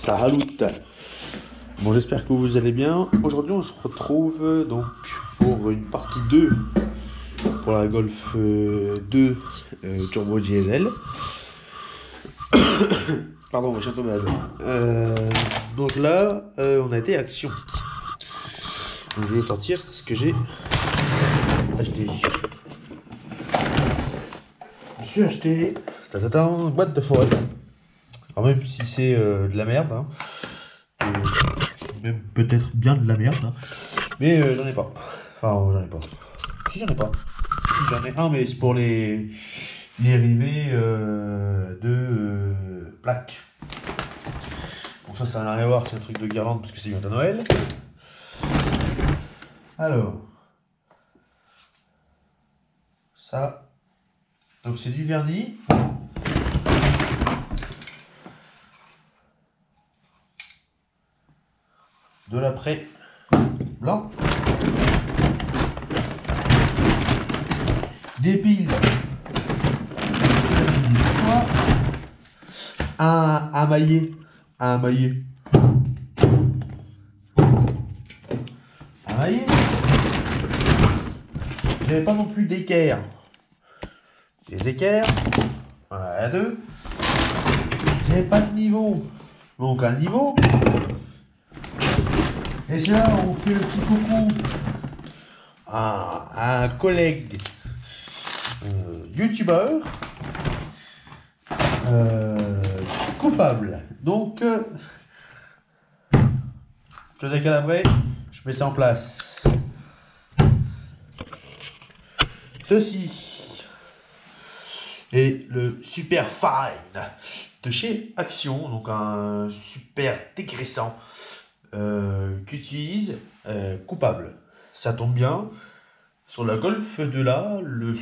Salut. Bon, j'espère que vous allez bien. Aujourd'hui, on se retrouve donc pour une partie 2 pour la Golf 2 Turbo Diesel. Pardon, je suis un peu malade. Donc là, on a été action. Donc, je vais vous sortir ce que j'ai acheté. J'ai acheté une boîte de forêt. Alors même si c'est de la merde, hein, c'est même peut-être bien de la merde, hein, mais j'en ai pas. Enfin, j'en ai pas. Si, j'en ai pas. Si, j'en ai un, mais c'est pour les rivets de plaques. Bon, ça n'a rien à voir, c'est un truc de guirlande parce que c'est bientôt Noël. Alors, ça, donc c'est du vernis. De l'après blanc, des piles, un maillet, j'avais pas non plus d'équerre, des équerres, voilà, deux, j'avais pas de niveau, donc un niveau. Et c'est là où on fait le petit coucou à un collègue youtubeur coupable. Donc, je décalabrais, je mets ça en place. Ceci est le Super Fine de chez Action, donc un super dégraissant. Qu'utilise coupable. Ça tombe bien. Sur la Golf 2 là, le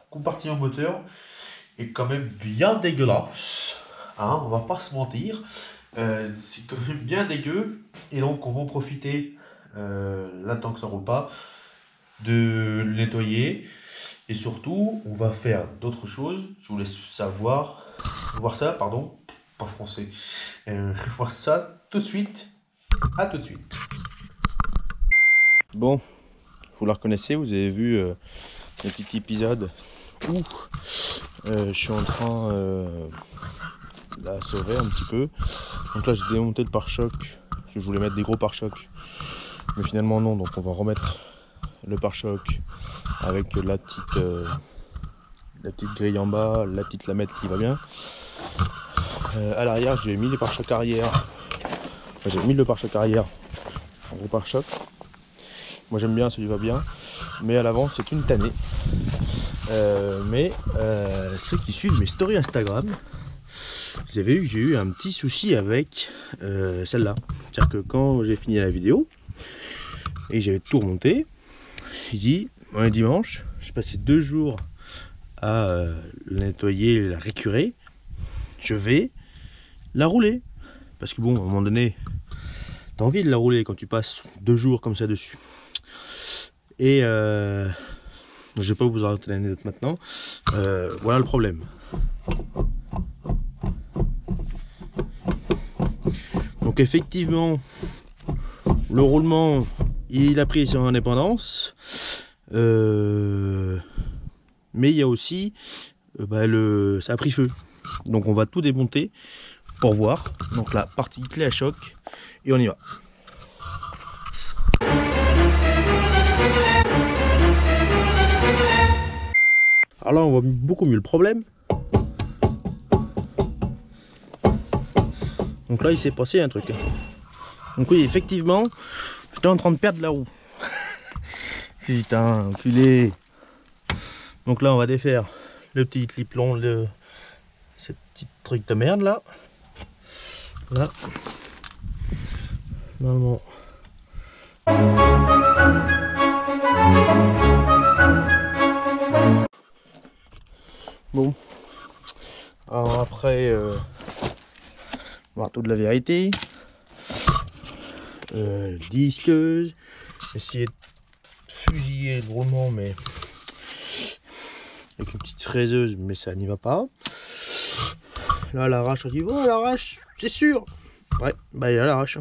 compartiment moteur est quand même bien dégueulasse. Hein, on va pas se mentir. C'est quand même bien dégueu. Et donc on va en profiter, là tant que ça roule pas, de le nettoyer. Et surtout, on va faire d'autres choses. Je vous laisse voir ça, pardon, pas français. Voir ça tout de suite. A tout de suite. Bon, vous la reconnaissez, vous avez vu un petit épisode où je suis en train de la sauver un petit peu. Donc là j'ai démonté le pare-choc, parce que je voulais mettre des gros pare-chocs. Mais finalement non, donc on va remettre le pare-choc avec la petite grille en bas, la petite lamette qui va bien. À l'arrière j'ai mis les pare-chocs arrière. J'ai mis le pare-choc arrière en gros pare-choc. Moi j'aime bien, celui va bien. Mais à l'avant c'est une tannée. Ceux qui suivent mes stories Instagram, vous avez vu que j'ai eu un petit souci avec celle-là. C'est-à-dire que quand j'ai fini la vidéo et j'avais tout remonté, j'ai dit, on est dimanche, j'ai passé 2 jours à la nettoyer et la récurer. Je vais la rouler. Parce que bon, à un moment donné, t'as envie de la rouler quand tu passes 2 jours comme ça dessus. Et je vais pas vous raconter l'anecdote maintenant. Voilà le problème. Donc effectivement, le roulement, il a pris son indépendance. Mais il y a aussi, ça a pris feu. Donc on va tout démonter pour voir. Donc la partie clé à choc et on y va. Alors là on voit beaucoup mieux le problème. Donc là il s'est passé un truc. Donc oui, effectivement j'étais en train de perdre la roue. Putain enculé. Donc là on va défaire le petit clip long, cette petite truc de merde là. Là, normalement. Bon, alors après, marteau de la vérité, disqueuse, essayer de fusiller le roulement, mais avec une petite fraiseuse, mais ça n'y va pas. Là, elle arrache, on dit, oh, elle arrache, c'est sûr. Ouais, bah il est à l'arrache.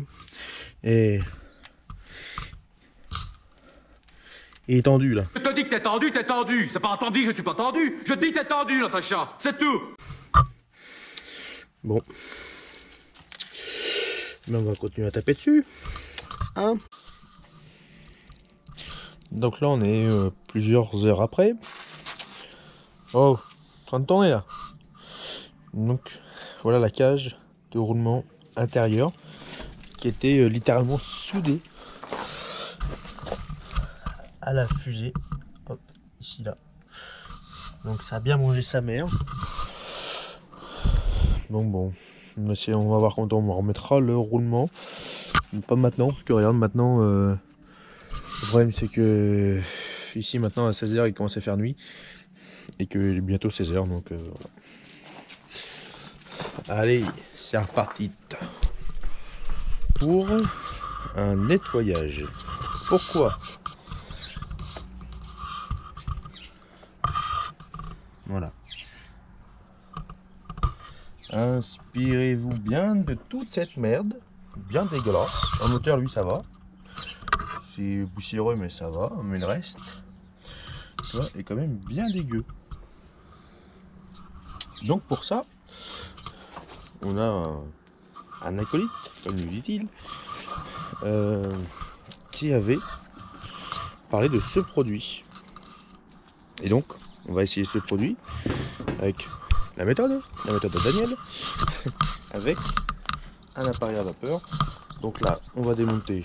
Et il est tendu là. Je te dis que t'es tendu, t'es tendu. C'est pas entendu, je suis pas tendu. Je dis t'es tendu, Natacha. C'est tout. Bon. Mais on va continuer à taper dessus. Hein? Donc là on est plusieurs heures après. Oh, en train de tourner là. Donc voilà la cage de roulement intérieur qui était littéralement soudée à la fusée. Hop, ici là. Donc ça a bien mangé sa mère. Donc bon, on va voir quand on remettra le roulement. Pas maintenant, parce que regarde maintenant, le problème c'est que ici maintenant à 16h il commence à faire nuit. Et que il est bientôt 16h, donc voilà. Allez, c'est reparti pour un nettoyage. Pourquoi? Voilà. Inspirez-vous bien de toute cette merde, bien dégueulasse. Un moteur, lui, ça va. C'est poussiéreux, mais ça va. Mais le reste, tu vois, est quand même bien dégueu. Donc pour ça, on a un acolyte, comme lui dit-il, qui avait parlé de ce produit. Et donc, on va essayer ce produit avec la méthode de Daniel, avec un appareil à vapeur. Donc là, on va démonter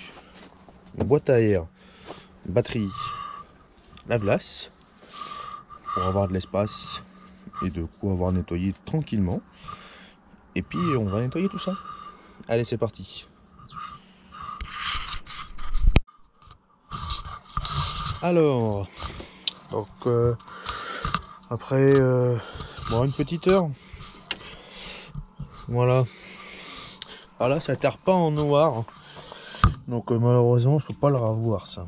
une boîte à air, batterie, lave-glace, pour avoir de l'espace et de quoi avoir nettoyé tranquillement. Et puis on va nettoyer tout ça. Allez, c'est parti. Alors, donc après bon, une petite heure, voilà. Ah là, ça terre pas en noir, donc malheureusement je peux pas le revoir ça.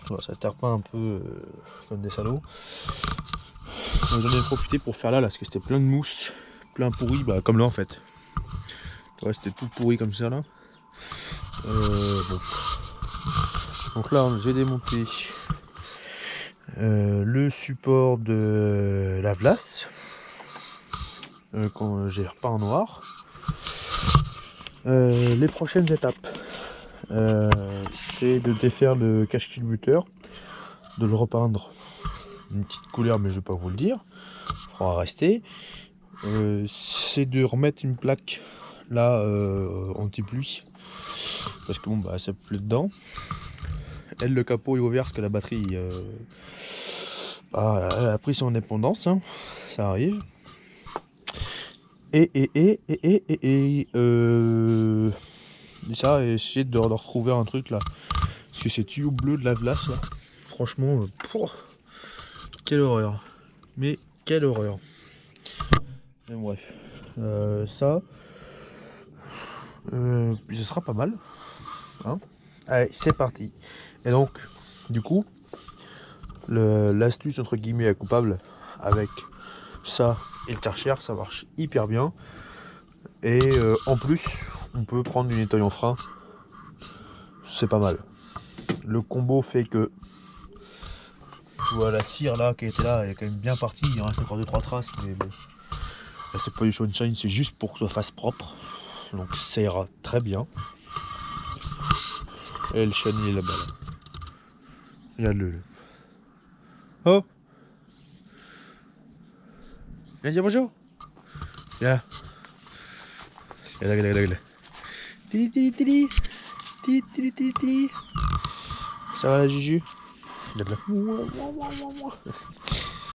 Voilà, ça terre pas un peu comme des salauds. J'en ai profité pour faire là, parce que c'était plein de mousse, plein pourri, bah comme là en fait. Ouais, c'était tout pourri comme ça là. Bon. Donc là j'ai démonté le support de lave-glace quand j'ai repeint en noir. Les prochaines étapes, c'est de défaire le cache culbuteur, de le repeindre une petite couleur, mais je vais pas vous le dire, il faudra rester. C'est de remettre une plaque là anti-pluie, parce que bon bah ça pleut dedans. Elle, le capot est ouvert parce que la batterie elle a pris son indépendance, hein, ça arrive. Et ça, essayer de retrouver un truc là, parce que ces tuyaux bleus de lave-glace là, franchement, quelle horreur, mais quelle horreur. Mais bref, ça, ce sera pas mal, hein. Allez, c'est parti. Et donc, du coup, l'astuce entre guillemets coupable avec ça et le Karcher, ça marche hyper bien. Et en plus, on peut prendre du nettoyant frein, c'est pas mal. Le combo fait que voilà, la cire là qui était là, elle est quand même bien partie. Il en reste encore 2-3 traces, mais bon, là, c'est pas du sunshine, c'est juste pour que ça fasse propre. Donc ça ira très bien. Et le chenille est là-bas. Là. Regarde-le. Oh, viens dire bonjour. Viens. Regarde. Tili. Ça va la Juju? Regarde là.